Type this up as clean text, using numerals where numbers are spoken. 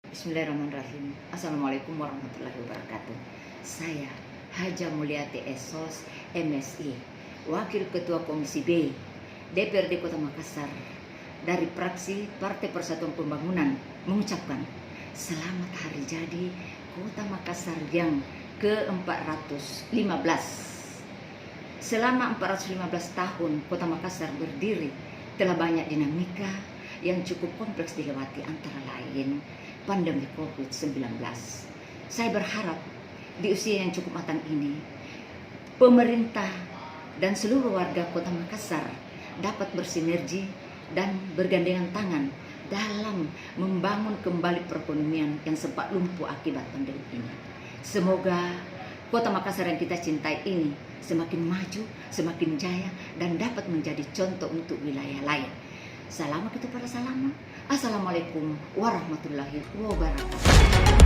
Bismillahirrahmanirrahim. Assalamualaikum warahmatullahi wabarakatuh. Saya Haja Mulyati Esos, MSI, Wakil Ketua Komisi B, DPRD Kota Makassar, dari fraksi Partai Persatuan Pembangunan mengucapkan selamat hari jadi Kota Makassar yang ke-415. Selama 415 tahun Kota Makassar berdiri, telah banyak dinamika yang cukup kompleks dilewati, antara lain pandemi COVID-19. Saya berharap di usia yang cukup matang ini, pemerintah dan seluruh warga Kota Makassar dapat bersinergi dan bergandengan tangan dalam membangun kembali perekonomian yang sempat lumpuh akibat pandemi ini. Semoga Kota Makassar yang kita cintai ini semakin maju, semakin jaya, dan dapat menjadi contoh untuk wilayah lain. Salam kita para salama. Assalamualaikum warahmatullahi wabarakatuh.